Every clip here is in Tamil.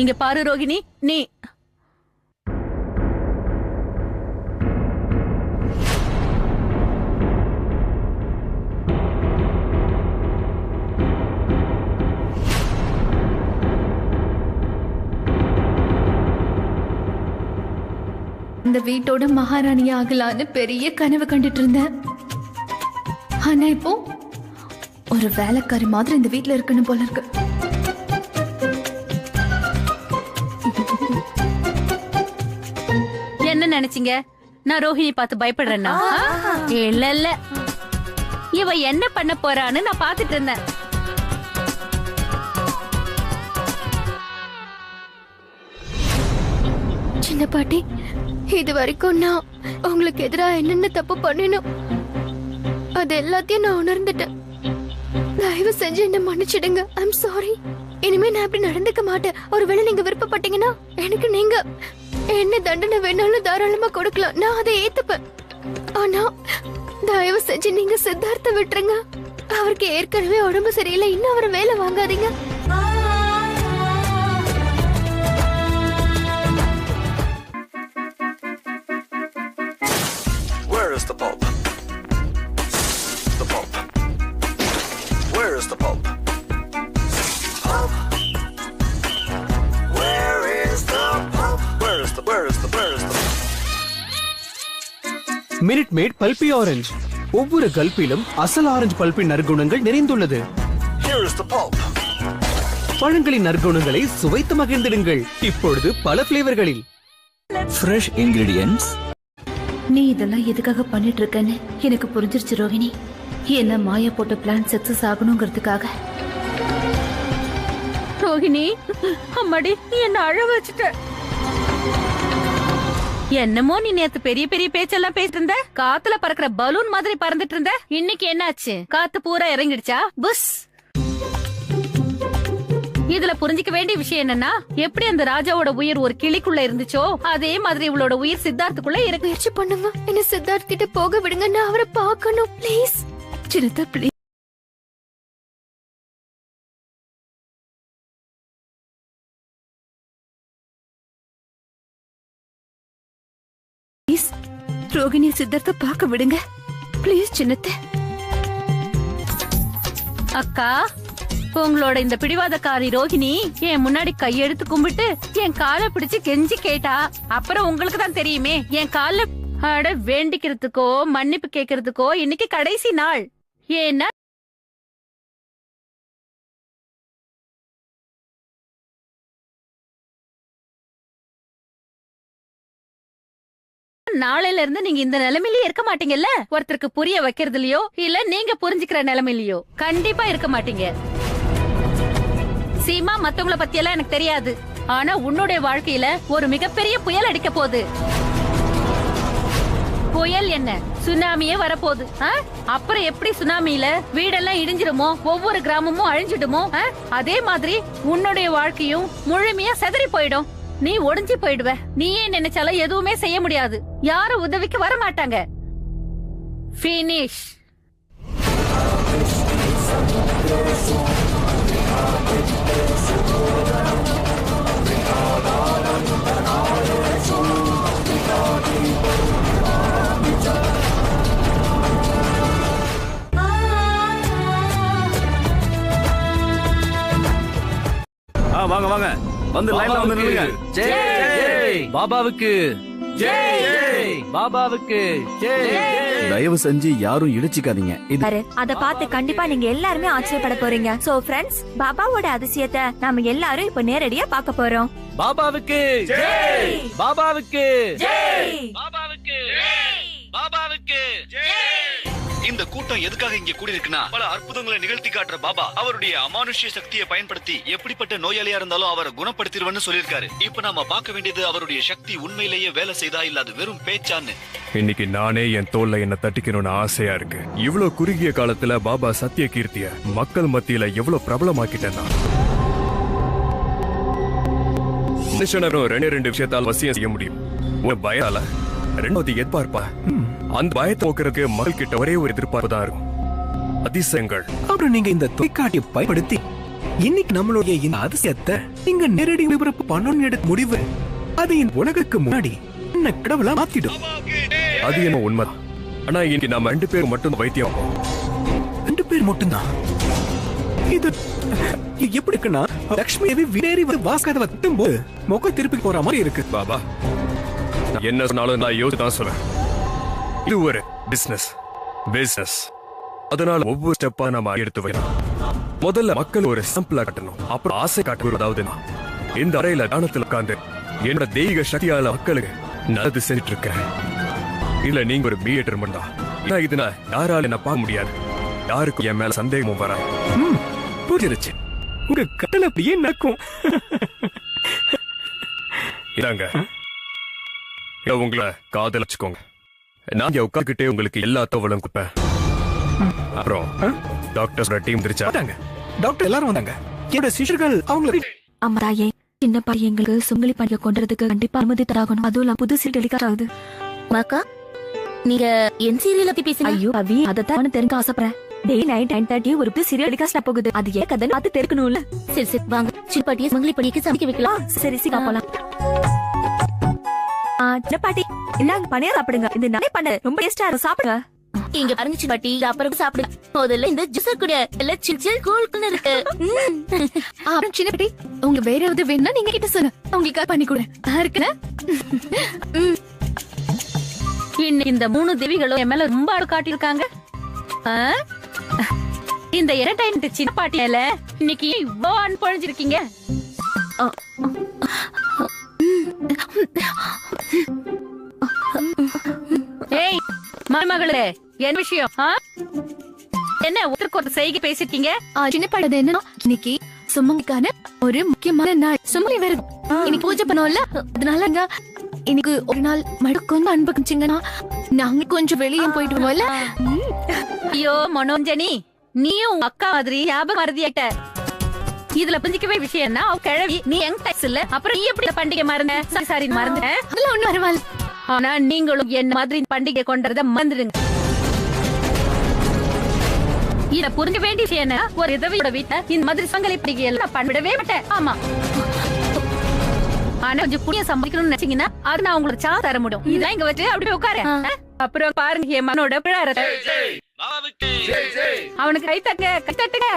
இங்க பாரு ரோகிணி, நீ இந்த வீட்டோட மகாராணியா ஆகலான்னு பெரிய கனவு கண்டுட்டு இருந்தேன். ஆனா இப்போ ஒரு வேலைக்காரி மாதிரி இந்த வீட்ல இருக்கணும் போல இருக்கு. என்ன நினைச்சீங்க? நான் ரோஹிணி பார்த்து பயப்படுறேன்னா? இல்ல இல்ல, இவ என்ன பண்ண போறான்னு நான் பாத்துட்டு இருந்தேன். சின்ன பாட்டி, இது வரைக்கும் நான் உங்களுக்கு எதிராக என்னென்ன தப்பு பண்ணணும் அது எல்லாத்தையும் நான் உணர்ந்துட்டேன். தயவு செஞ்சு என்ன மன்னிச்சிடுங்க. I'm sorry. இனிமே நான் இப்படி நடந்துக்க மாட்டேன். ஒருவேளை நீங்க விருப்பப்பட்டீங்கன்னா எனக்கு நீங்க என்ன தண்டனை வேணாலும் தாராளமா கொடுக்கலாம், நான் அதை ஏத்துப்பேன். ஆனா தயவு செஞ்சு நீங்க சித்தார்த்த விட்டுருங்க. அவருக்கு ஏற்கனவே உடம்பு சரியில்லை, இன்னும் அவரை வேலை வாங்காதீங்க. Where is the Pope? The Pope. Where is the Pope? Pope. Where is the Pope? Where is the Minute Maid Pulpy orange. ஒவ்வொரு கல்பிலும் அசல் ஆரஞ்சு பல்பின் நற்குணங்கள் நிறைந்துள்ளது. Here is the Pope. பழங்களின் நற்குணங்களை சுவைத்து மகிழ்ந்திடுங்கள். இப்பொழுது பல பிளேவர்களில். Fresh ingredients. நீ இதெல்லாம் எதுக்காக பண்ணிட்டு இருக்கன்னு எனக்கு புரிஞ்சிருச்சு ரோஹிணி. என்ன மாயா போட்ட பிளான் சக்சஸ் ஆகணுங்கிறதுக்காக. ரோஹிணி, அம்மாடி, நீ என்ன அழ வச்சுட்ட. என்னமோ நீ நேத்து பெரிய பெரிய பேச்செல்லாம் பேசிட்டு இருந்த, காத்துல பறக்கிற பலூன் மாதிரி பறந்துட்டு இருந்த. இன்னைக்கு என்னாச்சு? காத்து பூரா இறங்கிடுச்சா? புஸ். இதுல புரிஞ்சிக்க வேண்டிய விஷயம் என்னன்னா, எப்படி அந்த ராஜாவோட உயிர் ஒரு கிளிக்குள்ள இருந்துச்சோ அதே மாதிரி இவளோட உயிர் சித்தார்த்துக்குள்ள இருக்கு. முயற்சி பண்ணுங்க, என்ன சித்தார்த் கிட்ட போக விடுங்க. நான் அவரை பார்க்கணும் ப்ளீஸ். சின்னதா ப்ளீஸ். ரோகிணி சித்தார்த்த பார்க்க விடுங்க ப்ளீஸ். சின்னத்தை அக்கா, உங்களோட இந்த பிடிவாதக்காரி ரோஹிணி என் முன்னாடி கையெடுத்து கும்பிட்டு என் காலை பிடிச்சு கெஞ்சி கேட்டா அப்புறம் உங்களுக்கு தான் தெரியுமே. என் கால அட வேண்டிக்கிறதுக்கோ மன்னிப்பு கேட்கறதுக்கோ இன்னைக்கு கடைசி நாள். ஏன்னா நாளையில இருந்து நீங்க இந்த நிலைமையிலேயே இருக்க மாட்டீங்கல்ல. ஒருத்தருக்கு புரிய வைக்கிறதுலயோ இல்ல நீங்க புரிஞ்சுக்கிற நிலைமையிலயோ கண்டிப்பா இருக்க மாட்டீங்க. சீமா, மத்தவங்கள பத்தி எல்லாம் எனக்கு தெரியாது. ஆனா உன்னுடைய வாழ்க்கையில ஒரு மிகப்பெரிய புயல் அடிக்க போகுது. புயல் என்ன, சுனாமியே வரப்போகுது. அப்புறம் எப்படி சுனாமியில வீடெல்லாம் இடிஞ்சிருமோ, ஒவ்வொரு கிராமமும் அழிஞ்சிடுமோ, அதே மாதிரி உன்னுடைய வாழ்க்கையும் முழுமையா செதறி போயிடும். நீ ஒடிஞ்சு போயிடுவ. நீயே நினைச்சாலும் எதுவுமே செய்ய முடியாது. யாரும் உதவிக்கு வர மாட்டாங்க. ஃபினிஷ். வாங்க வாங்க, வந்து லைன்ல வந்து நில்லுங்க. ஜெய் பாபாவுக்கு, ஜெய் பாபாவுக்கு, ஜெய். தயவு செஞ்சு யாரும் இடிச்சுக்காதீங்க. அத பார்த்து கண்டிப்பா நீங்க எல்லாருமே ஆச்சரியப்பட போறீங்க. சோ ஃப்ரெண்ட்ஸ், பாபாவோட அதிசயத்தை நாம எல்லாரும் இப்ப நேரடியா பார்க்க போறோம். பாபாவுக்கு ஜெய், பாபாவுக்கு ஜெய், பாபாவுக்கு ஜெய், பாபாவுக்கு ஜெய். இந்த கூட்டம் எதுக்காக இங்க கூடியிருக்குன்னா, பல அற்புதங்களை நிகழ்த்தி காட்டுற பாபா அவருடைய அமானுஷ்ய சக்தியை பயன்படுத்தி எப்படிப்பட்ட நோயாளியா இருந்தாலும் அவரை குணப்படுத்திடுவேன்னு சொல்லியிருக்காரு. இப்ப நாம பார்க்க வேண்டியது அவருடைய சக்தி உண்மையிலேயே வேலை செய்தா இல்ல அது வெறும் பேச்சான்னு. இன்னைக்கு நானே என் தோல்ல என்ன தட்டிக்கணும்னு ஆசையா இருக்கு. இவ்வளவு குறுகிய காலத்துல பாபா சத்திய கீர்த்திய மக்கள் மத்தியில எவ்வளவு பிரபலமாக்கிட்டேன்னா, மனுஷனரும் ரெண்டு விஷயத்தால் வசியம் செய்ய முடியும். ஒரு பயத்தால, ரெண்டாவது எதிர்பார்ப்பா. அந்த பயத்தை போக்குறதுக்கு மக்கள் கிட்ட ஒரே ஒரு எதிர்பார்ப்பு தான் இருக்கும், அதிசயங்கள். அப்புறம் நீங்க இந்த தொலைக்காட்டியை பயன்படுத்தி இன்னைக்கு நம்மளுடைய இந்த அதிசயத்தை நீங்க நேரடி ஒளிபரப்பு பண்ணணும்னு எடுத்த முடிவு அது இந்த உலகுக்கு முன்னாடி என்ன கடவுளா மாத்திடும். அது என்ன உண்மைதான். ஆனா இன்னைக்கு நாம 2 பேர் மட்டும் வைத்தியம். 2 பேர் மட்டும்தான். இது எப்படி இருக்குன்னா லக்ஷ்மி தேவி வினேரி வாஸ்கதவை தட்டும்போது முக திருப்பி போற மாதிரி இருக்கு. பாபா என்ன சொன்னாலும் நான் யோசிச்சு தான் சொல்றேன். இது ஒரு பிசினஸ். அதனால ஒவ்வொரு ஸ்டெப்பா நாம எடுத்து வைக்கணும். முதல்ல மக்கள் ஒரு சாம்பிளா காட்டணும், அப்புறம் ஆசை காட்டுவது. அதாவது நான் இந்த அறையில தானத்துல உட்கார்ந்து என்னோட தெய்வீக சக்தியால மக்களுக்கு நல்லது செஞ்சுட்டு இருக்கேன். இல்ல நீங்க ஒரு மீட்டர் மண்டா, இது நான் யாரால என்ன பார்க்க முடியாது, யாருக்கும் என் மேல சந்தேகமும் வராது. புரிஞ்சிருச்சு. உங்க கட்டளை அப்படியே நடக்கும். இதாங்க, உங்களை காதல் வச்சுக்கோங்க. நான் உட்காந்துக்கிட்டே உங்களுக்கு எல்லா தகவலும் கொடுப்பேன். அப்புறம் டாக்டர்ஸோட டீம் திருச்சாங்க. டாக்டர் எல்லாரும் வந்தாங்க. என்னோட சிஷர்கள் அவங்களுக்கு அம்மா தாயே, சின்ன பையங்களுக்கு சுங்கலி பண்டிகை கொண்டுறதுக்கு கண்டிப்பா அனுமதி தராகணும். அதுவும் புது சீட் டெலிகாஸ்ட் ஆகுது. மாக்கா, நீங்க என் சீரியல் பத்தி பேசுங்க. ஐயோ அவி, அதான் தெரிஞ்சு ஆசைப்படுறேன். டே நைட் 9:30 ஒரு புது சீரியல் டெலிகாஸ்ட் போகுது. அது ஏன் கதை பார்த்து தெரிக்கணும்ல. சரி வாங்க, சின்ன பாட்டியை சுங்கலி பண்டிகைக்கு சமைக்க வைக்கலாம். சரி சீக்கிரம் போலாம். சின்ன பாட்டி, இந்தாங்க பனியா சாப்பிடுங்க. இது நானே பண்ண ரொம்ப டேஸ்டா இருக்கும், சாப்பிடுங்க. இங்க பாருங்க சின்ன பாட்டி, அப்புறம் சாப்பிடுங்க. முதல்ல இந்த ஜூஸ் கூட எல்லாம் சில் கூல்னு இருக்கு. அப்புறம் சின்ன பாட்டி, உங்க வேற ஏதாவது வேணும்னா நீங்க கிட்ட சொல்லுங்க, உங்களுக்கு பண்ணி கூட இருக்குன்னு. இன்னைக்கு இந்த 3 தேவிகளும் என் மேல ரொம்ப அடு காட்டியிருக்காங்க. இந்த என்டர்டைன்மெண்ட் சின்ன பாட்டியால இன்னைக்கு இவ்வளோ அனுப்பழிஞ்சிருக்கீங்க. ஏய் மருமகளே, என்ன விஷயம்? என்ன ஒருத்தருக்கு ஒரு செய்கை பேசிருக்கீங்க? சின்ன பாட்டி என்னன்னா, இன்னைக்கு சுமங்கிக்கான ஒரு முக்கியமான நாள். சுமங்கி வருது. இன்னைக்கு பூஜை பண்ணுவோம்ல, அதனால இன்னைக்கு ஒரு நாள் மட்டும் கொஞ்சம் அன்பு காமிச்சிங்கன்னா நாங்க கொஞ்சம் வெளியே போயிட்டு வருவோம்ல. ஐயோ மனோஞ்சனி, நீயும் உங்க அக்கா மாதிரி ஞாபகம் மறதியாட்ட. இதுல புரிஞ்சிக்கவே விஷயம்னா அவ கிழவி, நீ யங் டைப்ஸ் இல்ல. அப்புறம் நீ எப்படி பண்டிகை மறந்த? சாரி மறந்த. அதெல்லாம் ஒண்ணும் பரவாயில்ல. ஆனா நீங்களும் என்ன மாதிரி பண்டிகை கொண்டறத மறந்துடுங்க. இத புரிஞ்ச வேண்டிய விஷயம் என்ன, ஒரு விதவையோட வீட்டை இந்த மாதிரி சங்கலி பண்டிகை எல்லாம் பண்ணிடவே மாட்டேன். ஆமா, ஆனா கொஞ்சம் புண்ணியம் சம்பாதிக்கணும்னு நினைச்சீங்கன்னா அது நான் உங்களுக்கு சான்ஸ் தர முடியும். இதான் இங்க வச்சு அப்படியே உட்கார. அப்புறம் பாருங்க என் மனோட பிழாரத்தை. அவனுக்கு கை தட்டுங்க, கை தட்டுங்க.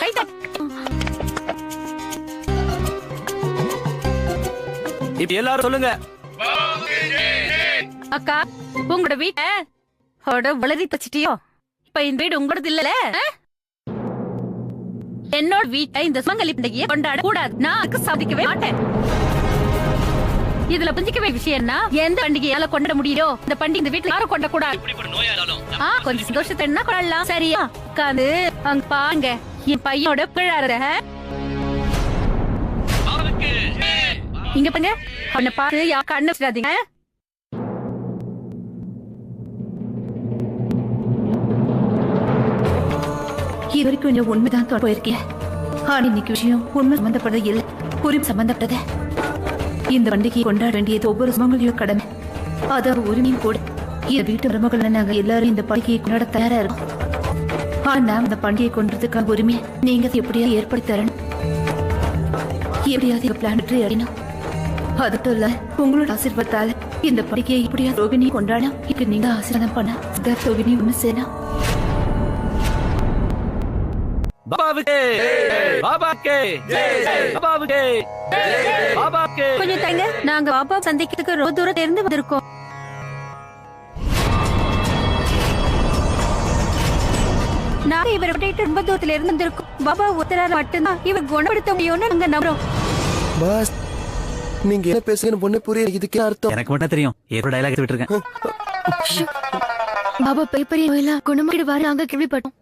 கை தட்டு. இப்ப எல்லாரும் சொல்லுங்க. அக்கா, உங்களோட வீட்டை வளரி தச்சிட்டியோ? இப்ப இந்த வீடு உங்களோடது இல்லல. என்னோட வீட்டை இந்த சுமங்கலி பண்டிகையை கொண்டாட கூடாது. நான் அதுக்கு சாதிக்கவே மாட்டேன். இதுல புரிஞ்சிக்கவே விஷயம்னா, எந்த பண்டிகையால கொண்டாட முடியுதோ இந்த பண்டிகை இந்த வீட்டுல யாரும் கொண்டாட கூடாது. கொஞ்சம் சந்தோஷத்தை என்ன கொள்ளலாம். சரியா? உட்காந்து அங்க பாருங்க என் பையனோட பிழார. இங்க பாருங்க, அவனை பார்த்து யா கண்ணு வச்சிடாதீங்க. இது வரைக்கும் இந்த உண்மைதான் போயிருக்கேன். ஆனா இன்னைக்கு விஷயம் உண்மை சம்பந்தப்பட்டது இல்லை, உரிமை சம்பந்தப்பட்டது. இந்த பண்டிகையை கொண்டாட வேண்டியது ஒவ்வொரு சுமங்கலியோ கடமை, அதாவது உரிமையும் கூட. இந்த வீட்டு மருமகள் நாங்க எல்லாரும் இந்த பண்டிகையை கொண்டாட தயாரா இருக்கோம். ஆனா இந்த பண்டிகையை கொண்டதுக்கான உரிமையை நீங்க எப்படியாவது ஏற்படுத்தி தரணும். எப்படியாவது பிளான் அறியணும். அதுட்டும் இல்ல, உங்களோட ஆசீர்வாதத்தால இந்த பண்டிகையை எப்படியாவது ரோகிணி கொண்டாடணும். இதுக்கு நீங்க ஆசீர்வாதம் பண்ண ரோகிணி ஒண்ணு செய்யணும். கொஞ்சம் தங்க, நாங்க பாபா சந்திக்கிறதுக்கு ரொம்ப தூரத்துல இருந்து வந்திருக்கோம். நாங்க இவரை விட்டு ரொம்ப தூரத்துல இருந்து வந்திருக்கோம். பாபா உத்தரார மட்டும்தான் இவர் குணப்படுத்த முடியும்னு நாங்க நம்புறோம். பாஸ், நீங்க என்ன பேசுறீங்கன்னு பொண்ணு புரியல. இதுக்கு அர்த்தம் எனக்கு மட்டும் தெரியும். ஏதோ டயலாக் எடுத்து விட்டுருக்கேன். பாபா பெரிய நோயில குணமாக்கிடுவாரு நாங்க கேள்விப்பட்டோம்.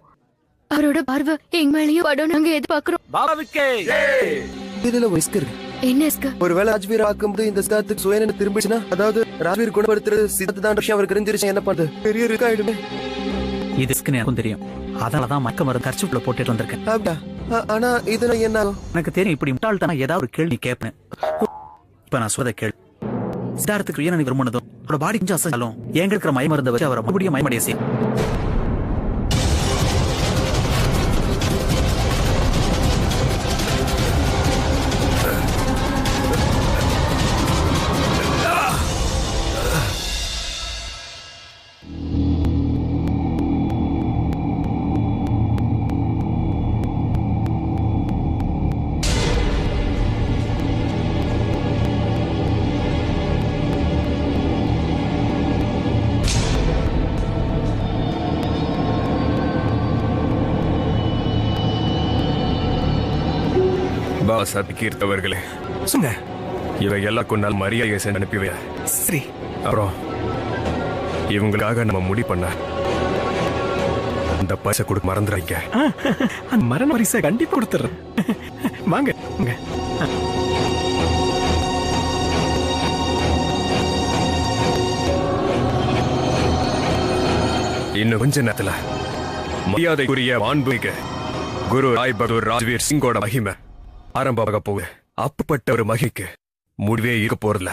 அவரோட பார்வை எங்க மேலேயும் படம் நாங்க எதிர்பார்க்கிறோம். பாபாவுக்கு இதுல ஒரு ரிஸ்க் இருக்கு. என்ன ரிஸ்க்? ஒருவேளை ராஜ்வீர் ஆக்கும்போது இந்த சித்தார்த்துக்கு சுயநலம் திரும்பிச்சுன்னா, அதாவது ராஜ்வீர் குணப்படுத்துறது சித்தார்த்து தான் விஷயம் அவருக்கு தெரிஞ்சிருச்சு. என்ன பண்றது? பெரிய ரிஸ்க் ஆயிடுமே. இது ரிஸ்க்னு எனக்கும் தெரியும். அதனாலதான் மக்க மருந்து கர்ச்சிப்புல போட்டுட்டு வந்திருக்கேன். அப்படியா? ஆனா இதுல என்ன ஆகும்? எனக்கு தெரியும், இப்படி முட்டாள்தானா ஏதாவது ஒரு கேள்வி கேட்பேன். இப்ப நான் சொல்றத கேள்வி. சித்தார்த்துக்கு உயிரை விரும்பினதும் அவரோட பாடி கொஞ்சம் அசைச்சாலும் எங்க இருக்கிற மயமருந்தை வச்சு அவரை மறுபடியும் மயமடைய செய்யும். பாபா கீர்த்தவர்களே சொல்லுங்க. இவை எல்லாம் கொண்டால் மரியாதை சென்று அனுப்பிவையா. சரி. அப்புறம் இவங்களுக்காக நம்ம முடி பண்ண அந்த பைசா கொடுக்க மறந்துடாங்க. அந்த மரண பரிசை கண்டிப்பா கொடுத்துறேன். வாங்க வாங்க. இன்னும் கொஞ்ச நேரத்துல மரியாதைக்குரிய மாண்புமிகு குரு ராய் பகதூர் ராஜ்வீர் சிங்கோட மகிமை ஆரம்பமாக போகுது. அப்பப்பட்ட ஒரு மகிக்கு முடிவே இருக்க போறதில்ல.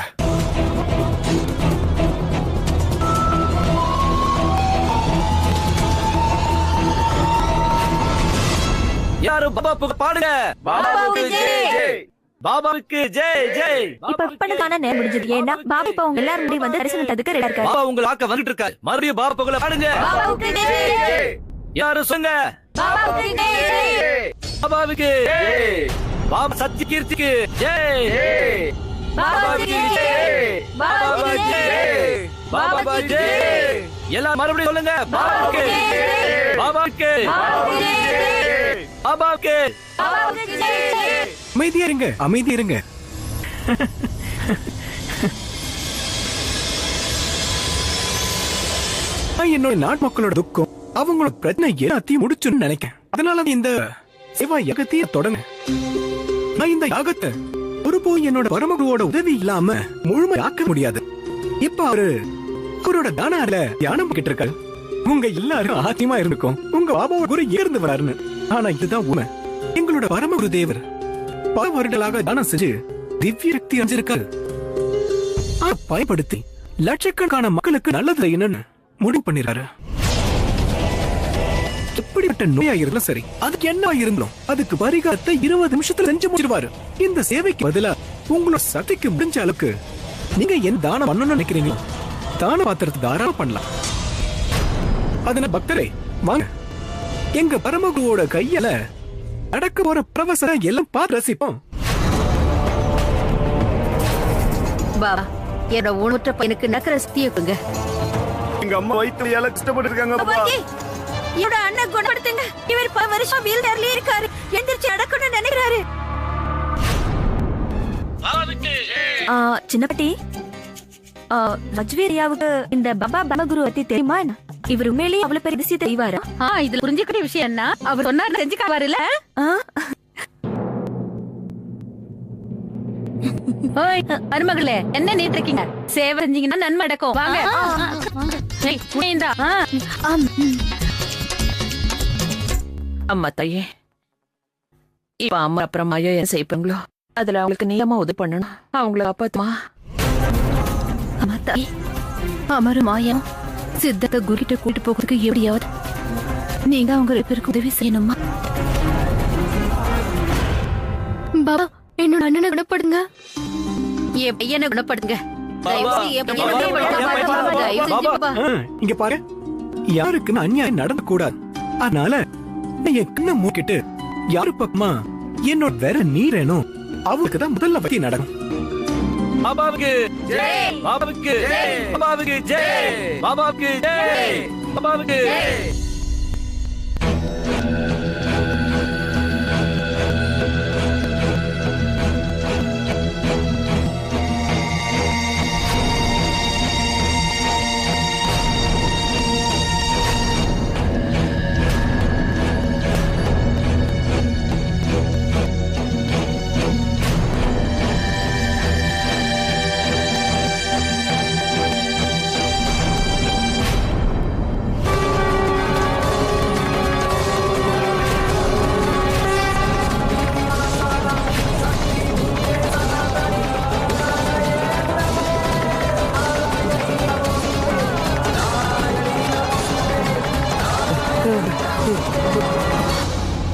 யாரும் பாபாவுக்கு பாடுங்க. பாபாவுக்கு ஜெய் ஜெய். பாபாவுக்கு ஜெய் ஜெய். இப்ப பண்ணதான நேரம் முடிஞ்சது. ஏன்னா பாபா இப்ப உங்க எல்லாரும் முடி வந்து தரிசனத்துக்கு ரெடியா இருக்காரு. பாபா உங்களை ஆக்க வந்துட்டு இருக்காரு. மறுபடியும் பாபா புகழ பாடுங்க. பாபாவுக்கு ஜெய் ஜெய். யாரும் சொல்லுங்க. பாபாவுக்கு ஜெய் ஜெய். பாபாவுக்கு ஜெய். பாபா சத்திய கீர்த்திக்கு ஜெய் ஜெய். பாபாவுக்கு ஜெய். பாபாவுக்கு ஜெய். பாபாவுக்கு ஜெய். எல்லாம் மறுபடியும் சொல்லுங்க. பாபாவுக்கு பாபாவுக்கு பாபாவுக்கு பாபாவுக்கு ஜெய் ஜெய். அமைதியா இருங்க, அமைதியா இருங்க. என்னோட நாட்டு மக்களோட துக்கம், அவங்களோட பிரச்சனை எல்லாத்தையும் முடிச்சுன்னு நினைக்கிறேன். அதனால இந்த சேவா யாகத்தையே தொடங்க. நான் இந்த யாகத்தை ஒருபோது என்னோட பரமகுருவோட உதவி இல்லாம முழுமையாக்க முடியாது. இப்ப அவரோட தானால தியானம் கிட்ட இருக்காரு. உங்க எல்லாரும் ஆச்சரியமா இருக்கும் உங்க பாபாவோட குரு ஏர்ந்து வராருன்னு. ஆனா இதுதான் உண்மை. எங்களோட பரமகுரு தேவர் பல வருடங்களாக தானம் செஞ்சு திவ்ய சக்தி அடைஞ்சிருக்காரு. அதை பயன்படுத்தி லட்சக்கணக்கான மக்களுக்கு நல்லது செய்யணும்னு முடிவு பண்ணிருக்காரு. எப்படிப்பட்ட நோயா இருந்தாலும் சரி, அதுக்கு என்ன இருந்தாலும் அதுக்கு பரிகாரத்தை 20 நிமிஷத்துல செஞ்சு முடிச்சிருவாரு. இந்த சேவைக்கு பதிலா உங்களோட சக்திக்கு முடிஞ்ச அளவுக்கு நீங்க என்ன தானம் பண்ணணும்னு நினைக்கிறீங்களோ தான பாத்திரத்தை தாராளமா பண்ணலாம். அதனால பக்தரே வாங்க, எங்க பரமகுருவோட கையால நடக்க போற பிரவசனை எல்லாம் பார்த்து ரசிப்போம். பாபா, என்னோட ஊனமுற்ற பையனுக்கு நக்கர சக்தியை கொடுங்க. எங்க அம்மா வயிற்றுல கஷ்டப்பட்டு இருக்காங்க. இவரோட அண்ணன் குணப்படுத்துங்க. இவர் 10 வருஷம் வீல் சேர்லயே இருக்காரு. எந்திரிச்சு நடக்கணும்னு நினைக்கிறாரு. சின்னப்பட்டி, மஜ்வீரியாவுக்கு இந்த பாபா பரமகுரு பத்தி தெரியுமா? இவர் உண்மையிலேயே அவ்வளவு பெரிய விஷயத்தை செய்வாரா? இதுல புரிஞ்சுக்கிற விஷயம் என்ன, அவர் சொன்னார் செஞ்சுக்காவாருல்ல. மருமகளே, என்ன நீட்டு இருக்கீங்க? சேவை செஞ்சீங்கன்னா நன்மை நடக்கும். வாங்க. அம்மா தாயே, இப்ப அம்மா அப்புறமா என்ன செய்ப்பாங்களோ அதுல அவங்களுக்கு நீளமா உதவி பண்ணணும். அவங்கள காப்பாத்துமா. அம்மா தாயே, அமரு மாயா சித்தத்தை குருகிட்ட கூட்டு போகிறதுக்கு எப்படியாவது நீங்க அவங்க 2 பேருக்கு உதவி செய்யணுமா? பாபா, என்னோட அண்ணனை குணப்படுங்க. என் பையனை குணப்படுங்க. இங்க பாரு, யாருக்குன்னு அநியாயம் நடக்க கூடாது. அதனால என் கண்ணை மூக்கிட்டு யாரு பக்கமா என்னோட வேற நீரேனும் அவருக்கு தான் முதல்ல பத்தி நடக்கும். பாபாவுக்கு ஜெய். பாபாவுக்கு ஜெய். பாபாவுக்கு ஜெய். பாபாவுக்கு ஜெய். பாபாவுக்கு ஜெய்.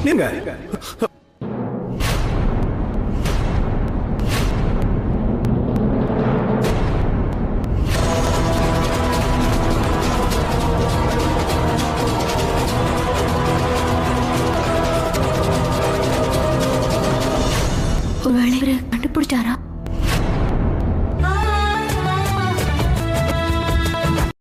நீங்க ஒருவேளை இவரு கண்டுபிடிச்சாரா?